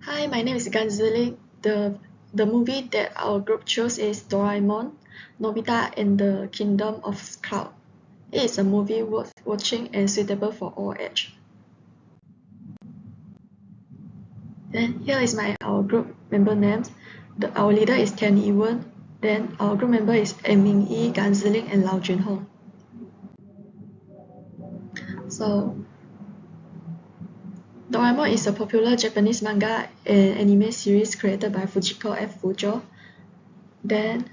Hi, my name is Ganzuli. The movie that our group chose is Doraemon, Nobita and the Kingdom of Cloud. It is a movie worth watching and suitable for all age. Then here is our group member names. Our leader is Tian Yiwen. Then our group member is Ming Yi, Gan Ziling, and Lao Junhong. So Doraemon is a popular Japanese manga and anime series created by Fujiko F. Fujo. Then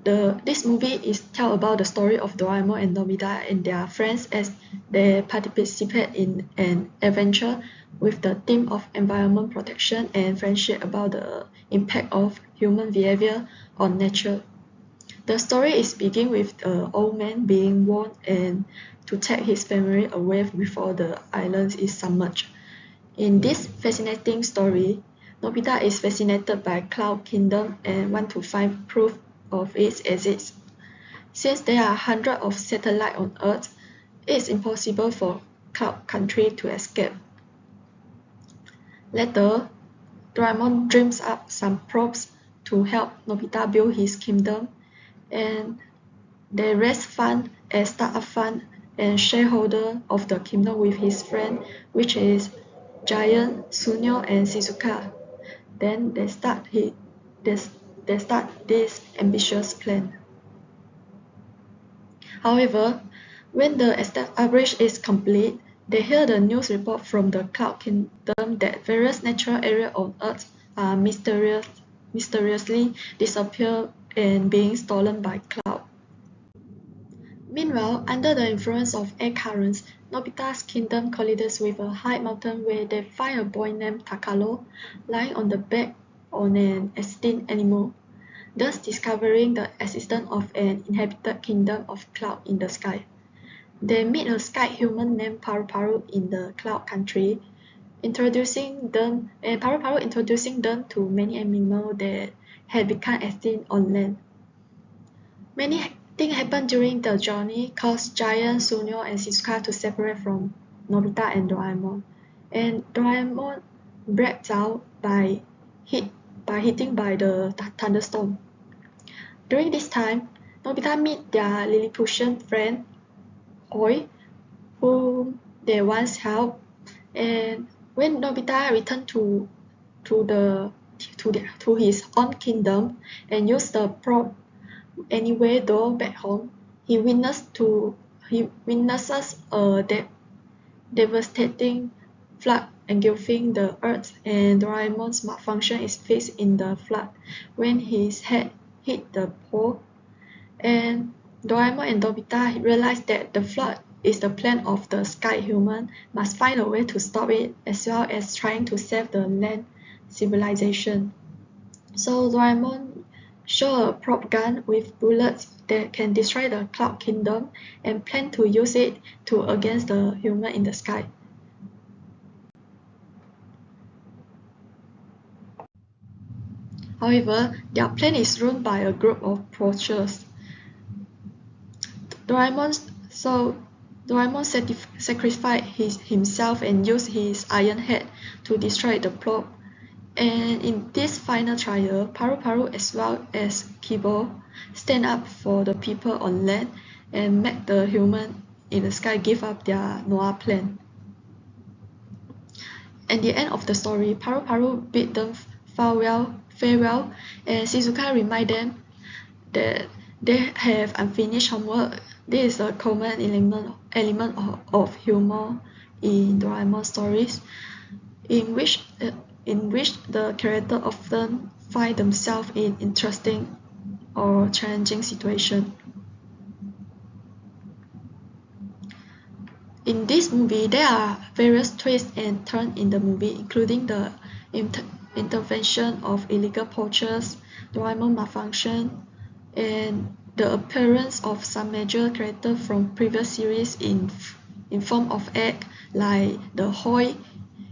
this movie is tell about the story of Doraemon and Nobita and their friends as they participate in an adventure with the theme of environment protection and friendship about the impact of human behavior on nature. The story is begin with an old man being warned and to take his family away before the island is submerged. In this fascinating story, Nobita is fascinated by Cloud Kingdom and wants to find proof of its existence. Since there are hundreds of satellites on Earth, it is impossible for Cloud Country to escape. Later, Doraemon dreams up some props to help Nobita build his kingdom, and they raise funds and start a fund and shareholder of the kingdom with his friend, which is Giant, Sunio, and Shizuka. Then they start this ambitious plan. However, when the establishment is complete, they hear the news report from the Cloud Kingdom that various natural areas on Earth are mysteriously disappear and being stolen by Cloud. Meanwhile, under the influence of air currents, Nobita's kingdom collides with a high mountain where they find a boy named Takalo lying on the back of an extinct animal, thus discovering the existence of an inhabited kingdom of cloud in the sky. They meet a sky human named Paru Paru in the cloud country, Paru Paru introducing them to many animals that had become extinct on land. Many things happen during the journey, cause Giant, Sunio, and Shizuka to separate from Nobita and Doraemon. And Doraemon breaks out hitting by the thunderstorm. During this time, Nobita meet their Lilliputian friend Oi, whom they once helped, and when Nobita returned to his own kingdom and used the prop anyway door back home, he witnesses a devastating flood engulfing the earth, and Doraemon's malfunction is fixed in the flood when his head hit the pole, and Doraemon and Nobita realize that the flood is the plan of the sky human must find a way to stop it as well as trying to save the land civilization. So Doraemon show a prop gun with bullets that can destroy the Cloud Kingdom and plan to use it to against the human in the sky. However, their plan is ruined by a group of poachers. Doraemon so Doraemon sacrificed himself and used his iron head to destroy the prop. And in this final trial, Paru Paru as well as Kibo stand up for the people on land and make the human in the sky give up their Noah plan. At the end of the story, Paru Paru bid them farewell, and Shizuka remind them that they have unfinished homework. This is a common element of humor in Doraemon stories, in which the character often find themselves in interesting or challenging situations. In this movie, there are various twists and turns in the movie, including the intervention of illegal poachers, Doraemon malfunction, and the appearance of some major characters from previous series in form of egg, like the Hoi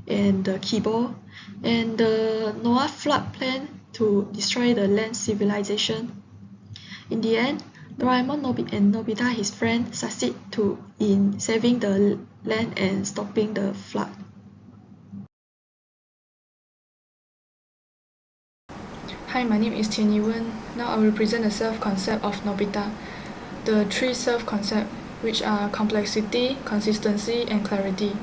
and the Kibo, and the Noah flood plan to destroy the land civilization. In the end, Doraemon and Nobita, his friend, succeed in saving the land and stopping the flood. Hi, my name is Tian Yiwen. Now I will present the self-concept of Nobita. The three self-concepts, which are complexity, consistency, and clarity.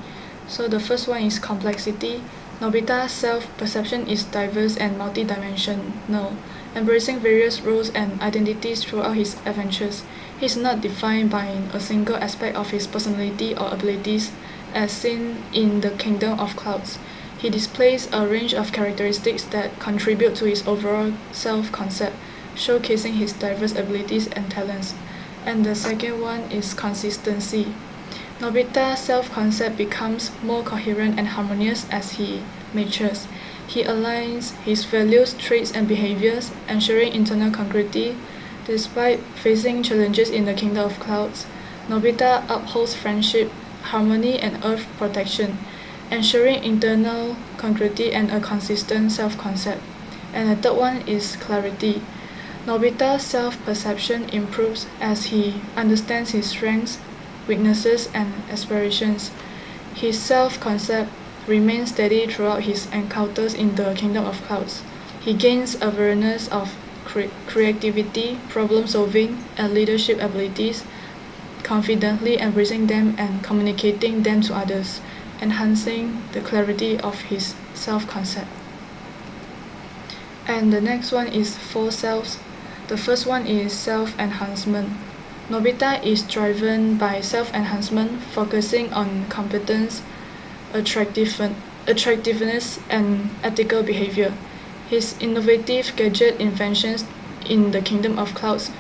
So the first one is complexity. Nobita's self-perception is diverse and multidimensional, embracing various roles and identities throughout his adventures. He is not defined by a single aspect of his personality or abilities, as seen in the Kingdom of Clouds. He displays a range of characteristics that contribute to his overall self-concept, showcasing his diverse abilities and talents. And the second one is consistency. Nobita's self-concept becomes more coherent and harmonious as he matures. He aligns his values, traits, and behaviors, ensuring internal congruity. Despite facing challenges in the Kingdom of Clouds, Nobita upholds friendship, harmony, and Earth protection, ensuring internal congruity and a consistent self-concept. And the third one is clarity. Nobita's self-perception improves as he understands his strengths, weaknesses, and aspirations. His self-concept remains steady throughout his encounters in the Kingdom of Clouds. He gains awareness of creativity, problem-solving, and leadership abilities, confidently embracing them and communicating them to others, enhancing the clarity of his self-concept. And the next one is four selves. The first one is self-enhancement. Nobita is driven by self-enhancement, focusing on competence, attractiveness, and ethical behavior. His innovative gadget inventions in the Kingdom of Clouds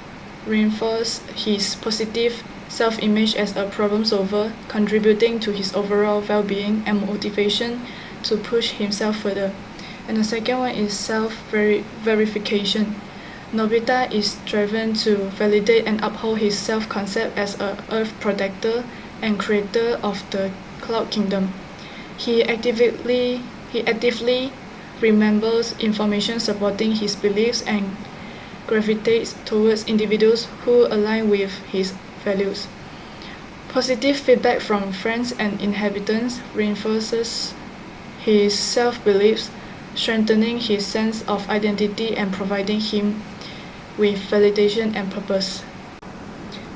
reinforce his positive self-image as a problem solver, contributing to his overall well-being and motivation to push himself further. And the second one is self-verification. Nobita is driven to validate and uphold his self-concept as a Earth protector and creator of the Cloud Kingdom. He actively remembers information supporting his beliefs and gravitates towards individuals who align with his values. Positive feedback from friends and inhabitants reinforces his self-beliefs, strengthening his sense of identity and providing him with validation and purpose.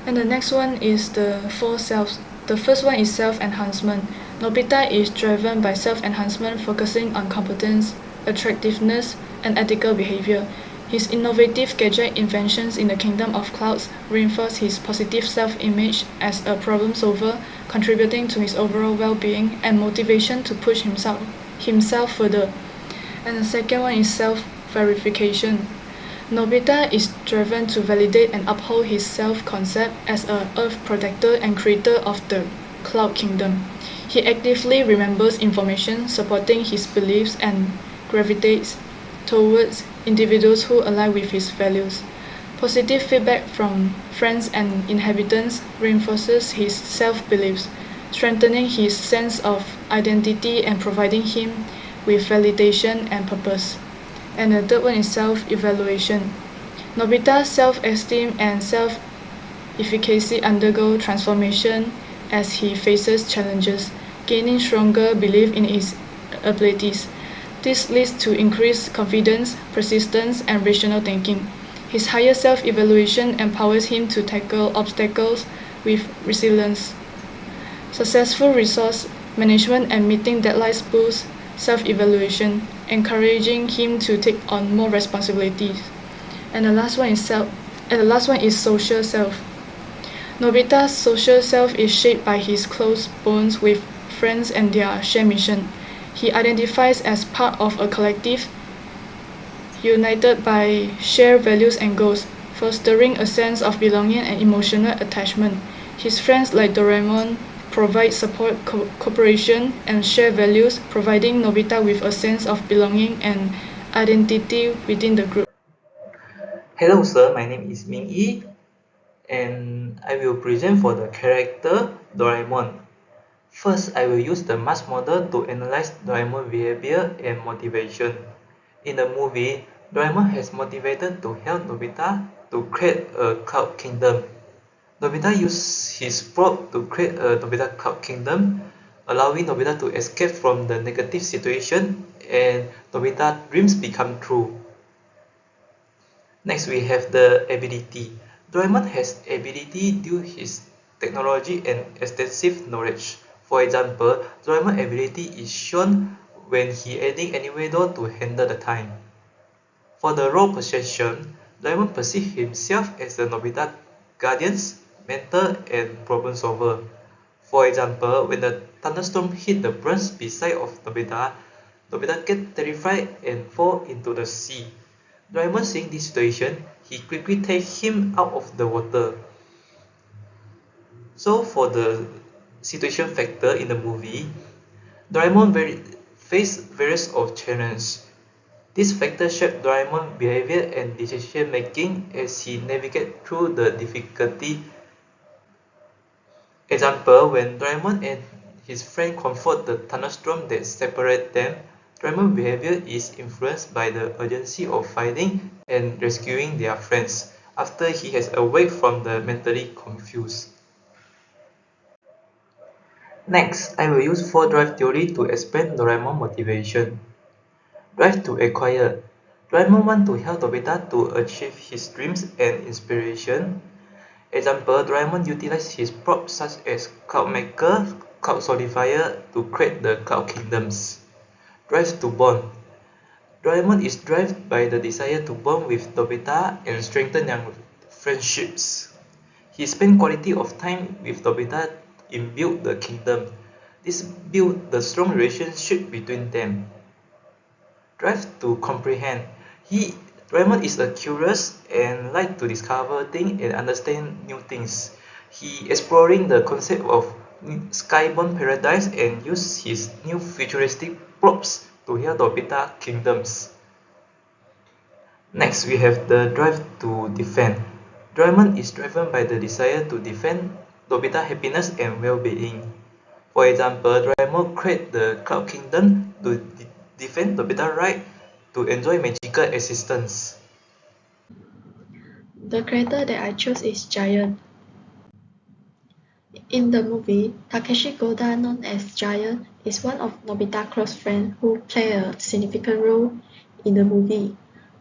And the next one is the four selves. The first one is self-enhancement. Nobita is driven by self-enhancement, focusing on competence, attractiveness, and ethical behavior. His innovative gadget inventions in the Kingdom of Clouds reinforce his positive self-image as a problem solver, contributing to his overall well-being and motivation to push himself further. And the second one is self-verification. Nobita is driven to validate and uphold his self-concept as a Earth protector and creator of the Cloud Kingdom. He actively remembers information supporting his beliefs and gravitates towards individuals who align with his values. Positive feedback from friends and inhabitants reinforces his self-beliefs, strengthening his sense of identity and providing him with validation and purpose. And the third one is self-evaluation. Nobita's self-esteem and self-efficacy undergo transformation as he faces challenges, gaining stronger belief in his abilities. This leads to increased confidence, persistence, and rational thinking. His higher self-evaluation empowers him to tackle obstacles with resilience. Successful resource management and meeting deadlines boost self-evaluation, encouraging him to take on more responsibilities. And the last one is social self. Nobita's social self is shaped by his close bonds with friends and their shared mission. He identifies as part of a collective united by shared values and goals, fostering a sense of belonging and emotional attachment. His friends like Doraemon provide support, cooperation, and share values, providing Nobita with a sense of belonging and identity within the group. Hello sir, my name is Ming Yi and I will present for the character Doraemon. First, I will use the mass model to analyze Doraemon's behavior and motivation. In the movie, Doraemon has motivated to help Nobita to create a cloud kingdom. Nobita used his probe to create a Nobita cloud kingdom, allowing Nobita to escape from the negative situation and Nobita's dreams become true. Next, we have the ability. Doraemon has ability due to his technology and extensive knowledge. For example, Doraemon's ability is shown when he adding anywhere door to handle the time. For the role perception, Doraemon perceives himself as the Nobita guardian, mentor, and problem solver. For example, when the thunderstorm hit the branch beside of Nobita, Nobita gets terrified and fall into the sea. Doraemon seeing this situation, he quickly takes him out of the water. So for the situation factor in the movie, Doraemon face various of challenges. This factor shape Doraemon's behavior and decision making as he navigates through the difficulty. Example, when Doraemon and his friend confront the thunderstorm that separates them, Doraemon's behavior is influenced by the urgency of finding and rescuing their friends after he has awake from the mentally confused. Next, I will use 4 drive theory to explain Doraemon's motivation. Drive to acquire. Doraemon wants to help Nobita to achieve his dreams and inspiration. Example, Doraemon utilizes his props such as Cloud Maker, Cloud Solidifier to create the Cloud Kingdoms. Drive to bond. Doraemon is driven by the desire to bond with Nobita and strengthen their friendships. He spent quality of time with Nobita in build the kingdom. This built the strong relationship between them. Drive to comprehend. Doraemon is a curious and like to discover things and understand new things. He exploring the concept of skybound paradise and use his new futuristic props to heal Nobita kingdoms. Next, we have the drive to defend. Doraemon is driven by the desire to defend Nobita's happiness and well-being. For example, Doraemon create the Cloud Kingdom to defend Nobita's right to enjoy magical existence. The character that I chose is Giant. In the movie, Takeshi Koda, known as Giant, is one of Nobita's close friends who play a significant role in the movie.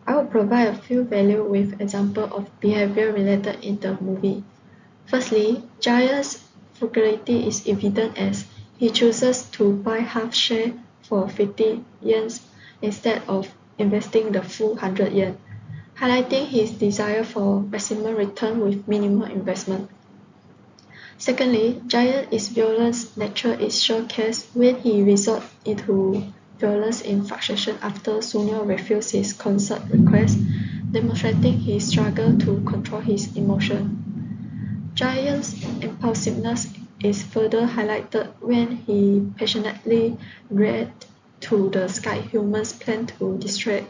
I will provide a few values with examples of behavior related in the movie. Firstly, Giant's frugality is evident as he chooses to buy half share for 50 yen instead of investing the full 100 yen, highlighting his desire for maximum return with minimal investment. Secondly, Giant's violence nature is showcased when he resorts into violence in frustration after Sunio refuses his concert request, demonstrating his struggle to control his emotion. Giant's impulsiveness is further highlighted when he passionately reacts to the Sky Humans' plan to destroy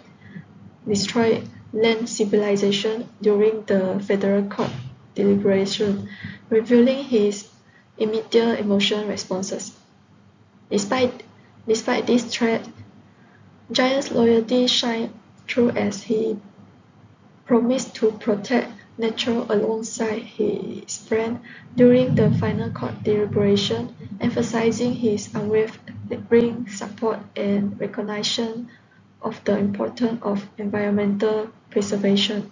land civilization during the Federal Court deliberation, revealing his immediate emotional responses. Despite this threat, Giant's loyalty shines through as he promised to protect nature alongside his friend during the final court deliberation, emphasizing his unwavering support and recognition of the importance of environmental preservation.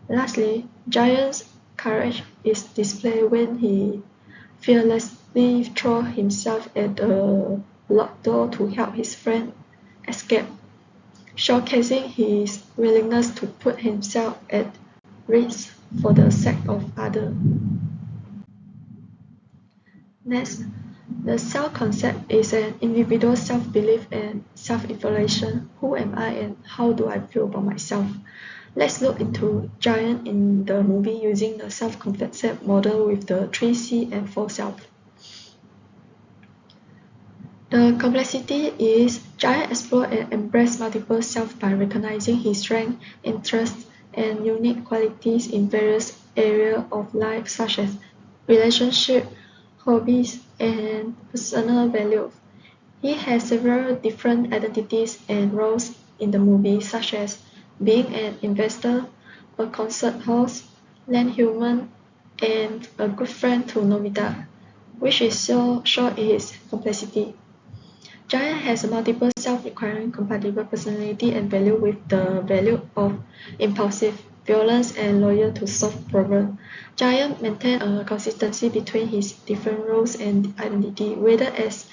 Lastly, Giant's courage is displayed when he fearlessly throws himself at a locked door to help his friend escape, showcasing his willingness to put himself at risk for the sake of others. Next, the self concept is an individual self belief and self evaluation. Who am I and how do I feel about myself? Let's look into Giant in the movie using the self concept model with the 3C and 4 self. The complexity is Giant explores and embraces multiple selves by recognizing his strengths, interests, and unique qualities in various areas of life such as relationships, hobbies, and personal values. He has several different identities and roles in the movie, such as being an investor, a concert host, land human, and a good friend to Nobita, which is shown in his complexity. Giant has a multiple self-requiring compatible personality and value with the value of impulsive, violence, and loyal to solve problems. Giant maintains a consistency between his different roles and identity, whether as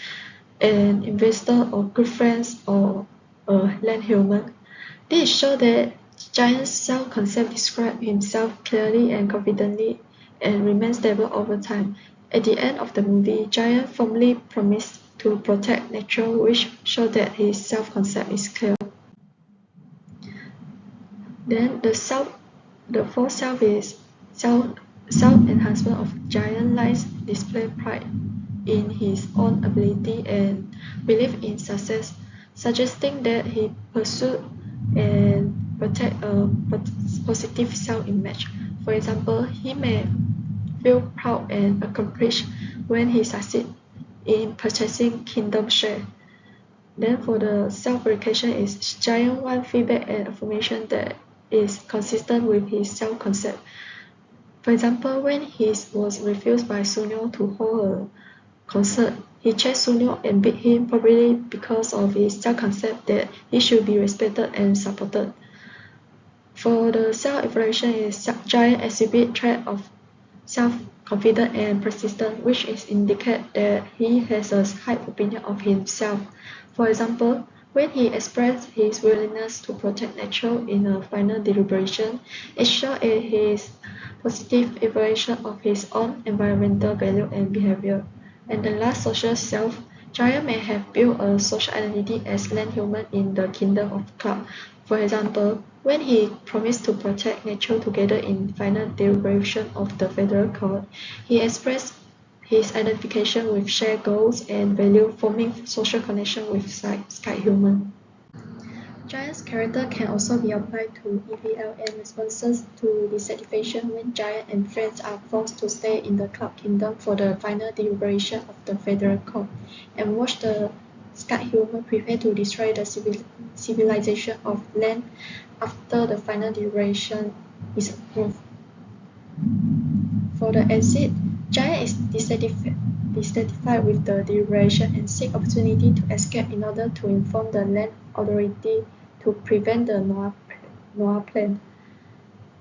an investor or good friends or a land human. This shows that Giant's self-concept describes himself clearly and confidently and remains stable over time. At the end of the movie, Giant firmly promised to protect nature, which shows that his self-concept is clear. Then the fourth self is self-enhancement of Giant lies display pride in his own ability and belief in success, suggesting that he pursued and protect a positive self-image. For example, he may feel proud and accomplished when he succeeds in purchasing Kingdom share. Then for the self-verification is Giant want feedback and affirmation that is consistent with his self-concept. For example, when he was refused by Sunyo to hold a concert, he chased Sunyo and beat him probably because of his self-concept that he should be respected and supported. For the self-evaluation is Giant exhibit trait of self-confidence and persistence, which is indicate that he has a high opinion of himself. For example, when he expressed his willingness to protect nature in a final deliberation, it showed his positive evaluation of his own environmental value and behavior. And the last social self, Giant may have built a social identity as land human in the Kingdom of Cloud. For example, when he promised to protect nature together in final deliberation of the Federal Court, he expressed his identification with shared goals and value, forming social connection with Sky Human. Giant's character can also be applied to EVL and responses to dissatisfaction when Giant and friends are forced to stay in the Cloud Kingdom for the final deliberation of the Federal Court, and watch the Sky Human prepare to destroy the civilization of land after the final deliberation is approved. For the exit, Giant is dissatisfied with the deliberation and seek opportunity to escape in order to inform the land authority to prevent the Noah plan.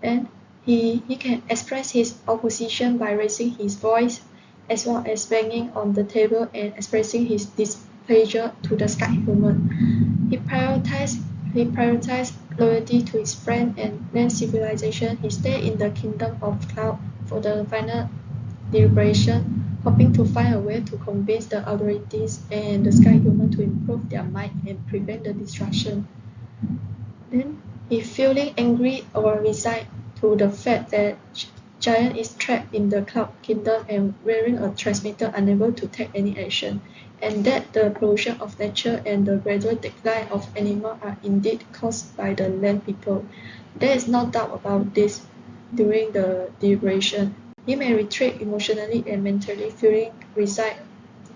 And he can express his opposition by raising his voice as well as banging on the table and expressing his displeasure to the Sky Human. He prioritized loyalty to his friend and land civilization. He stayed in the Kingdom of Cloud for the final deliberation, hoping to find a way to convince the authorities and the Sky Human to improve their might and prevent the destruction. Then, if feeling angry or resigned to the fact that Giant is trapped in the Cloud Kingdom and wearing a transmitter unable to take any action, and that the pollution of nature and the gradual decline of animals are indeed caused by the land people. There is no doubt about this during the deliberation. He may retreat emotionally and mentally, feeling resigned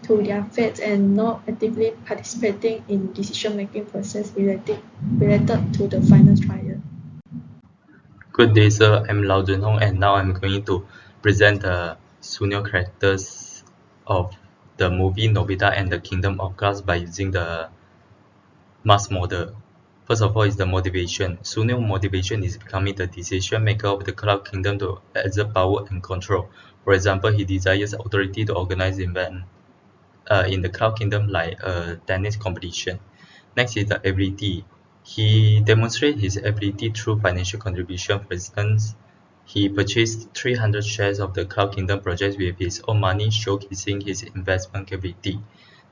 to their fate and not actively participating in decision-making process related to the final trial. Good day, sir. I'm Lao Junhong, and now I'm going to present the Sunyo characters of the movie Nobita and the Kingdom of Clouds by using the mass model. First of all is the motivation. Sunyo motivation is becoming the decision maker of the Cloud Kingdom to exert power and control. For example, he desires authority to organize events in the Cloud Kingdom like a tennis competition. Next is the ability. He demonstrates his ability through financial contribution. For instance, he purchased 300 shares of the Cloud Kingdom project with his own money, showcasing his investment capability.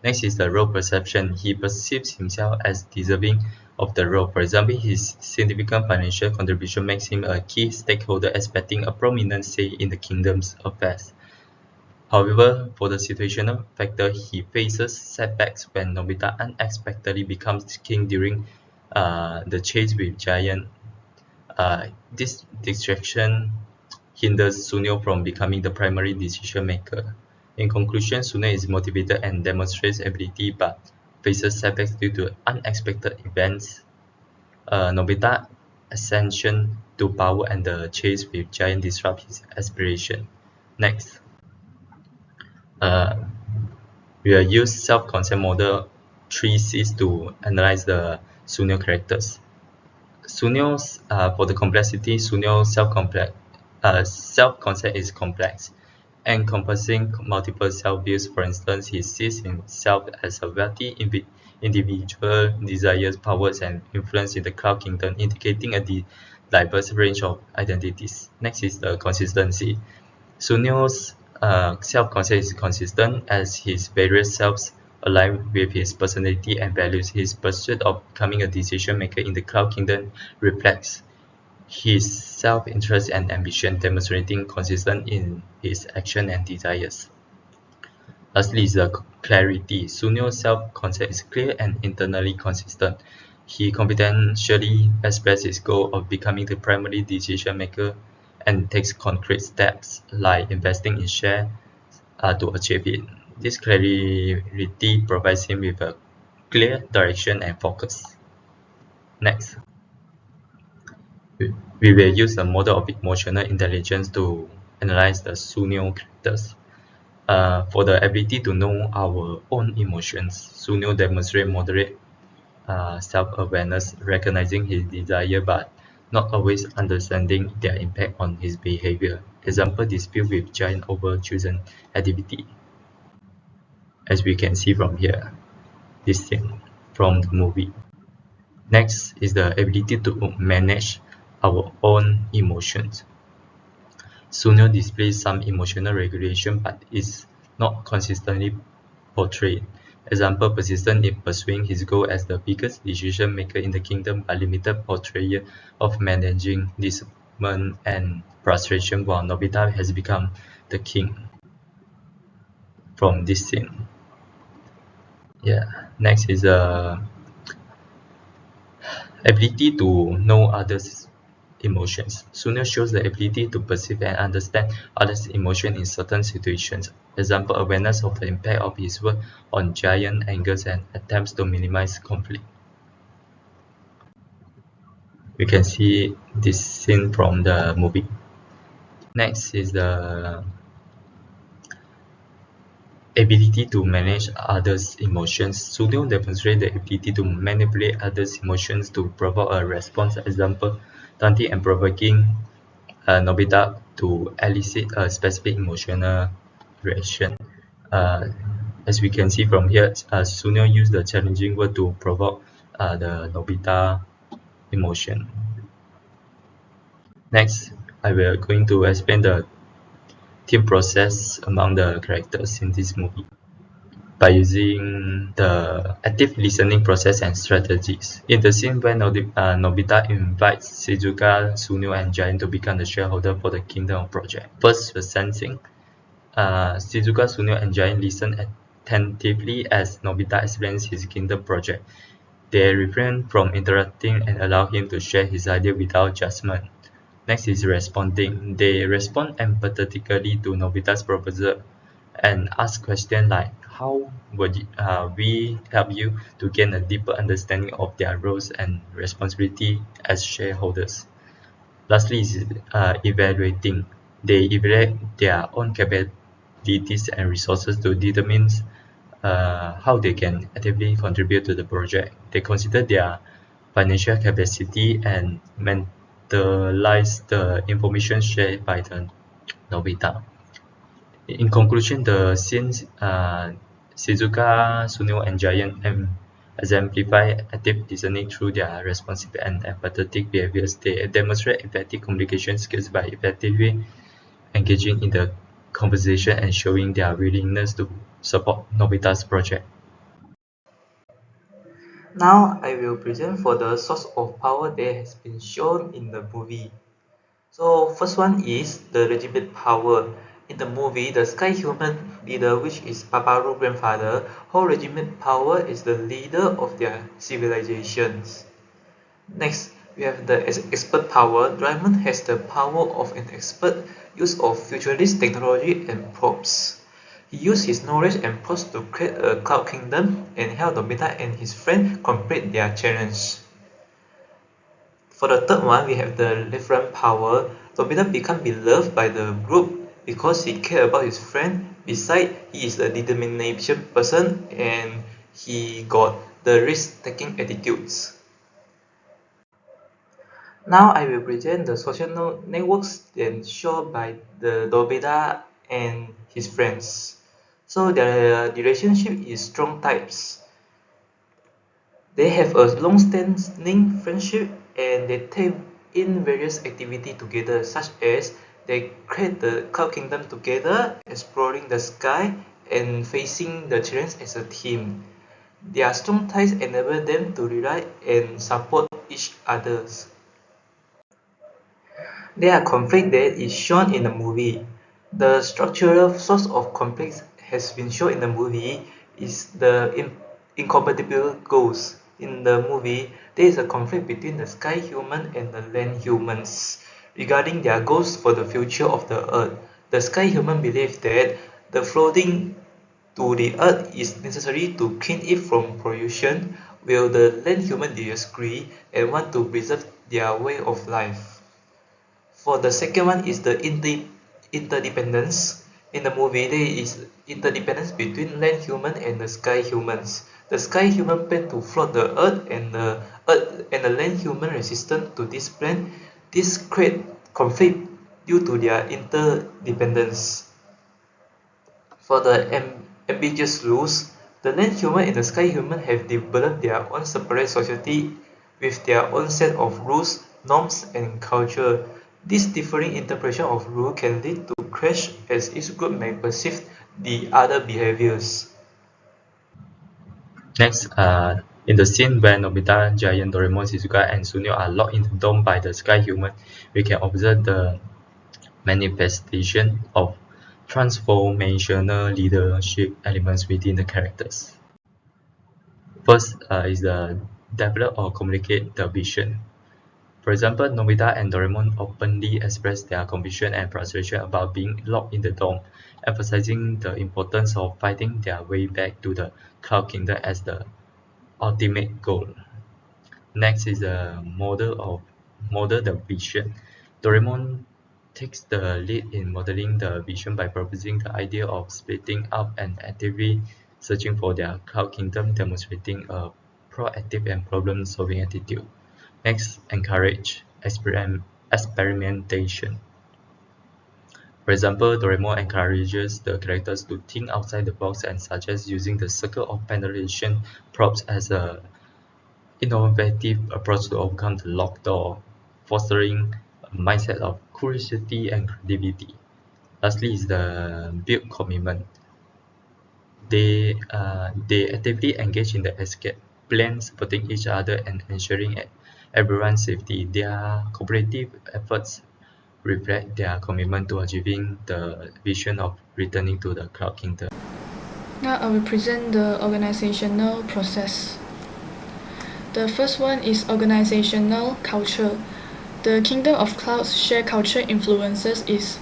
Next is the role perception. He perceives himself as deserving of the role. For example, his significant financial contribution makes him a key stakeholder, expecting a prominent say in the kingdom's affairs. However, for the situational factor, he faces setbacks when Nobita unexpectedly becomes king during the chase with Giant. This distraction hinders Sunyo from becoming the primary decision maker. In conclusion, Sunyo is motivated and demonstrates ability but faces setbacks due to unexpected events. Nobita's ascension to power and the chase with Giant disrupt his aspiration. Next. Uh, we will use self-concept model three C's to analyze the Sunyo characters. Sunyo's for the complexity, Sunyo's self-concept is complex, encompassing multiple self-views. For instance, he sees himself as a wealthy individual, desires powers and influence in the Cloud Kingdom, indicating a diverse range of identities. Next is the consistency. Sunyo's self-concept is consistent as his various selves align with his personality and values. His pursuit of becoming a decision maker in the Cloud Kingdom reflects his self-interest and ambition, demonstrating consistency in his action and desires. Lastly is the clarity. Sunyo's self-concept is clear and internally consistent. He confidentially expresses his goal of becoming the primary decision maker and takes concrete steps like investing in shares to achieve it. This clarity provides him with a clear direction and focus. Next, we will use a model of emotional intelligence to analyze the Sunyo characters. For the ability to know our own emotions, Sunyo demonstrates moderate self-awareness, recognizing his desire but not always understanding their impact on his behavior. Example, dispute with giant over chosen activity. As we can see from here, this thing from the movie. Next is the ability to manage our own emotions. Sunyo displays some emotional regulation but is not consistently portrayed. Example, persistent in pursuing his goal as the biggest decision maker in the kingdom, but limited portrayal of managing disappointment and frustration, while Nobita has become the king from this scene. Yeah. Next is ability to know others' emotions. Sunyo shows the ability to perceive and understand others' emotions in certain situations. Example, awareness of the impact of his work on giant angers and attempts to minimize conflict. We can see this scene from the movie. Next is the ability to manage others' emotions. Sunyo demonstrates the ability to manipulate others' emotions to provoke a response. Example, taunting and provoking Nobita to elicit a specific emotional reaction. As we can see from here, Sunyo used the challenging word to provoke the Nobita emotion. Next, I will going to explain the team process among the characters in this movie by using the active listening process and strategies. In the scene where Nobita invites Shizuka, Sunyo, and Giant to become the shareholder for the Kingdom Project. First, the sensing. Shizuka, Sunyo, and Giant listen attentively as Nobita explains his Kingdom Project. They refrain from interrupting and allow him to share his idea without judgment. Next is responding. They respond empathetically to Nobita's proposal and ask questions like, how would we help you, to gain a deeper understanding of their roles and responsibility as shareholders. Lastly is evaluating. They evaluate their own capabilities and resources to determine how they can actively contribute to the project. They consider their financial capacity and mentalize the information shared by the Nobita. In conclusion, the scenes Shizuka, Sunyo, and Giant exemplify active listening through their responsive and empathetic behaviors. They demonstrate effective communication skills by effectively engaging in the conversation and showing their willingness to support Nobita's project. Now I will present for the source of power that has been shown in the movie. So first one is the legitimate power. In the movie, the Sky Human leader, which is Paparu's grandfather, holds legitimate power as the leader of their civilizations. Next, we have the expert power. Doraemon has the power of an expert use of futurist technology and props. He used his knowledge and props to create a cloud kingdom and help Nobita and his friend complete their challenge. For the third one, we have the referent power. Nobita become beloved by the group because he cares about his friend. Besides, he is a determination person and he got the risk-taking attitudes. Now I will present the social networks then shown by the Nobita and his friends. So their relationship is strong types. They have a long-standing friendship and they take in various activities together, such as they create the Cloud Kingdom together, exploring the sky, and facing the challenge as a team. Their strong ties enable them to rely and support each other. There are conflicts that is shown in the movie. The structural source of conflicts has been shown in the movie is the incompatible goals. In the movie, there is a conflict between the sky human and the land humans regarding their goals for the future of the earth. The sky human believe that the floating to the earth is necessary to clean it from pollution, while the land human disagree and want to preserve their way of life. For the second one is the interdependence. In the movie, there is interdependence between land human and the sky humans. The sky human plan to flood the earth and the land human resistant to this plan. This create conflict due to their interdependence. For the ambiguous rules, the land human and the sky human have developed their own separate society with their own set of rules, norms, and culture. This differing interpretation of rules can lead to clash as each group may perceive the other behaviors. Next, in the scene where Nobita, Giant, Doraemon, Shizuka, and Sunio are locked in the dome by the sky human, we can observe the manifestation of transformational leadership elements within the characters. First is the develop or communicate the vision. For example, Nobita and Doraemon openly express their confusion and frustration about being locked in the dome, emphasizing the importance of fighting their way back to the Cloud Kingdom as the ultimate goal. Next is the model the vision. Doraemon takes the lead in modeling the vision by proposing the idea of splitting up and actively searching for their Cloud Kingdom, demonstrating a proactive and problem-solving attitude. Next, encourage experimentation. For example, Doraemon encourages the characters to think outside the box and suggests using the circle of penetration props as a innovative approach to overcome the locked door, fostering a mindset of curiosity and creativity. Lastly is the build commitment. They actively engage in the escape plan, supporting each other and ensuring everyone's safety. Their cooperative efforts reflect their commitment to achieving the vision of returning to the Cloud Kingdom. Now I will present the organizational process. The first one is organizational culture. The Kingdom of Clouds' shared culture influences its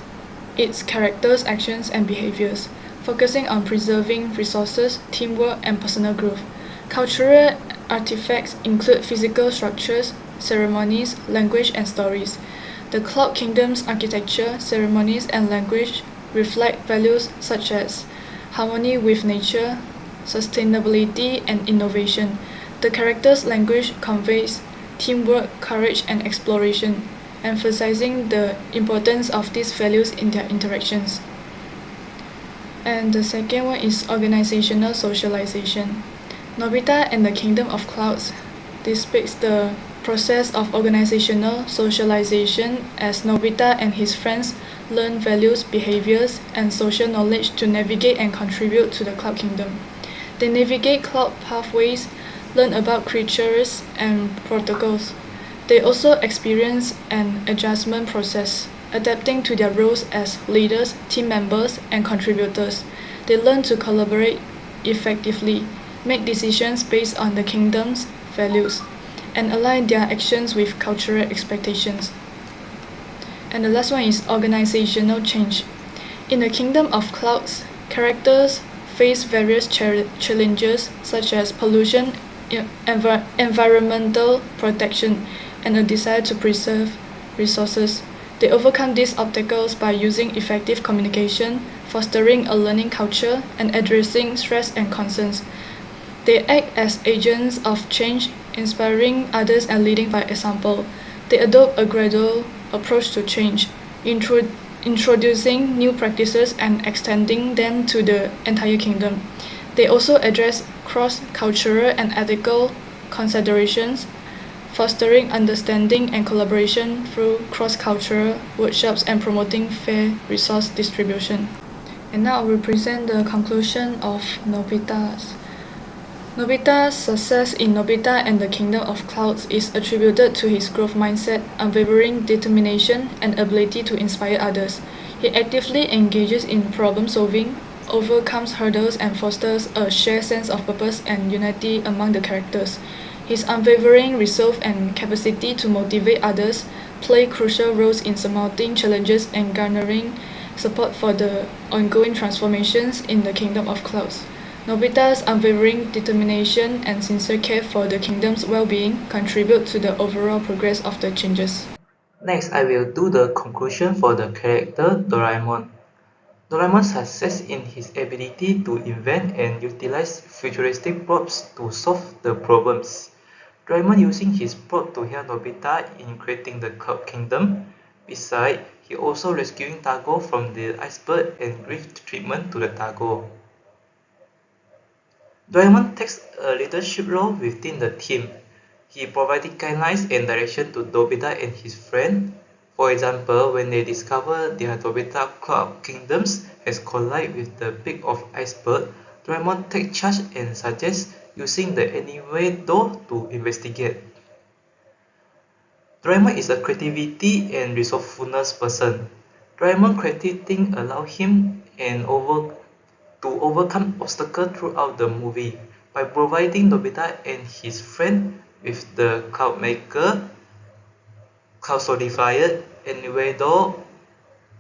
characters, actions, and behaviors, focusing on preserving resources, teamwork, and personal growth. Cultural artifacts include physical structures, ceremonies, language, and stories. The Cloud Kingdom's architecture, ceremonies, and language reflect values such as harmony with nature, sustainability, and innovation. The character's language conveys teamwork, courage, and exploration, emphasizing the importance of these values in their interactions. And the second one is organizational socialization. Nobita and the Kingdom of Clouds depicts the process of organizational socialization as Nobita and his friends learn values, behaviors, and social knowledge to navigate and contribute to the Cloud Kingdom. They navigate cloud pathways, learn about creatures and protocols. They also experience an adjustment process, adapting to their roles as leaders, team members, and contributors. They learn to collaborate effectively, make decisions based on the kingdom's values, and align their actions with cultural expectations. And the last one is organizational change. In the Kingdom of Clouds, characters face various challenges such as pollution, environmental protection, and a desire to preserve resources. They overcome these obstacles by using effective communication, fostering a learning culture, and addressing stress and concerns. They act as agents of change, inspiring others and leading by example. They adopt a gradual approach to change, introducing new practices and extending them to the entire kingdom. They also address cross-cultural and ethical considerations, fostering understanding and collaboration through cross-cultural workshops and promoting fair resource distribution. And now I will present the conclusion of Nobita's. Nobita's success in Nobita and the Kingdom of Clouds is attributed to his growth mindset, unwavering determination, and ability to inspire others. He actively engages in problem solving, overcomes hurdles, and fosters a shared sense of purpose and unity among the characters. His unwavering resolve and capacity to motivate others play crucial roles in surmounting challenges and garnering support for the ongoing transformations in the Kingdom of Clouds. Nobita's unwavering determination and sincere care for the kingdom's well-being contribute to the overall progress of the changes. Next, I will do the conclusion for the character Doraemon. Doraemon's success in his ability to invent and utilize futuristic props to solve the problems. Doraemon using his prop to help Nobita in creating the Cloud Kingdom. Besides, he also rescuing Tago from the iceberg and gave treatment to the Tago. Doraemon takes a leadership role within the team. He provided guidelines and direction to Nobita and his friend. For example, when they discover their Nobita Cloud Kingdoms has collided with the peak of iceberg, Doraemon takes charge and suggests using the anyway door to investigate. Doraemon is a creativity and resourcefulness person. Doraemon's creative thing allow him to overcome obstacles throughout the movie by providing Nobita and his friend with the Cloud Maker, Cloud Solidifier, Anyway Door,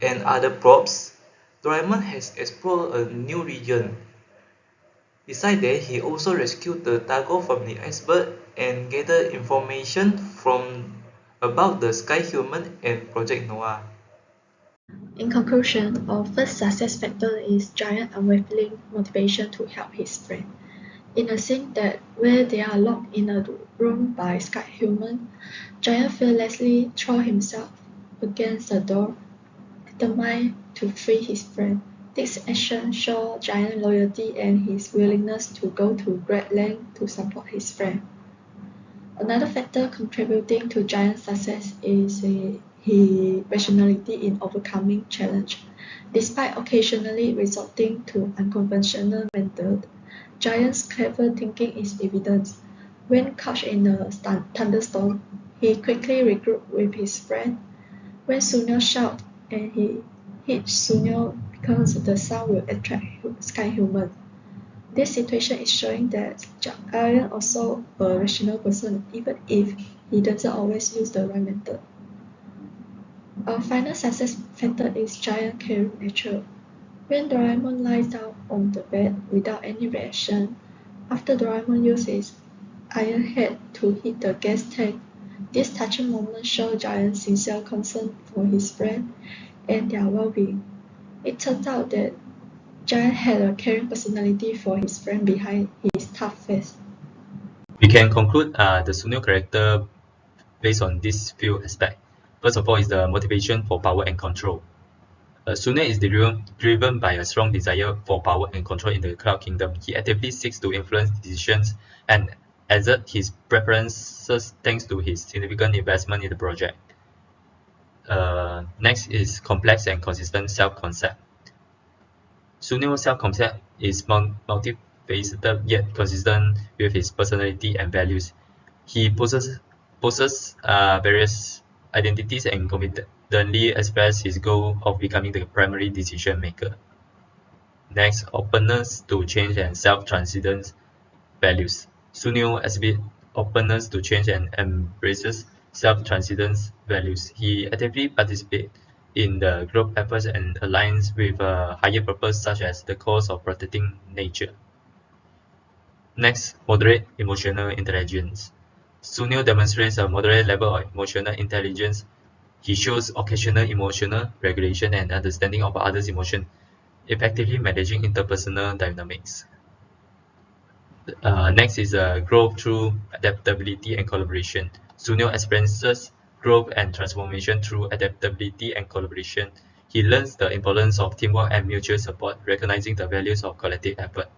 and other props. Doraemon has explored a new region. Besides that, he also rescued the Tago from the iceberg and gathered information about the Sky Human and Project Noah. In conclusion, our first success factor is Giant's unwavering motivation to help his friend. In a scene where they are locked in a room by Sky Human, Giant fearlessly throws himself against the door, determined to free his friend. This action shows Giant's loyalty and his willingness to go to great lengths to support his friend. Another factor contributing to Giant's success is his rationality in overcoming challenge. Despite occasionally resorting to unconventional methods, Giant's clever thinking is evident. When caught in a thunderstorm, he quickly regrouped with his friend. When Sunil shouts and he hits Sunil because the sound will attract Sky Human. This situation is showing that Giant also a rational person, even if he doesn't always use the right method. Our final success factor is Giant caring nature. When Doraemon lies down on the bed without any reaction, after Doraemon uses his iron head to hit the gas tank, this touching moment shows Giant's sincere concern for his friend and their well-being. It turns out that Giant had a caring personality for his friend behind his tough face. We can conclude the Sunil character based on these few aspects. First of all is the motivation for power and control. Sunil is driven by a strong desire for power and control in the Cloud Kingdom. He actively seeks to influence decisions and exert his preferences thanks to his significant investment in the project. Next is complex and consistent self-concept. Sunil's self-concept is multifaceted yet consistent with his personality and values. He possesses various identities and confidently expresses his goal of becoming the primary decision maker. Next, openness to change and self-transcendence values. Sunil exhibits openness to change and embraces self-transcendence values. He actively participates in the group efforts and aligns with a higher purpose such as the cause of protecting nature. Next, moderate emotional intelligence. Sunil demonstrates a moderate level of emotional intelligence. He shows occasional emotional regulation and understanding of others' emotions, effectively managing interpersonal dynamics. Next is growth through adaptability and collaboration. Sunil experiences growth and transformation through adaptability and collaboration. He learns the importance of teamwork and mutual support, recognizing the values of collective effort.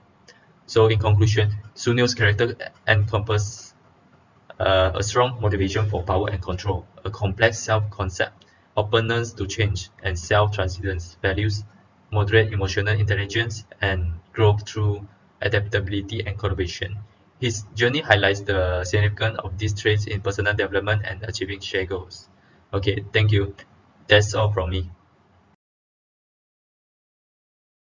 So in conclusion, Sunil's character encompasses a strong motivation for power and control, a complex self-concept, openness to change, and self-transcendence values, moderate emotional intelligence, and growth through adaptability and collaboration. His journey highlights the significance of these traits in personal development and achieving shared goals. Okay, thank you. That's all from me.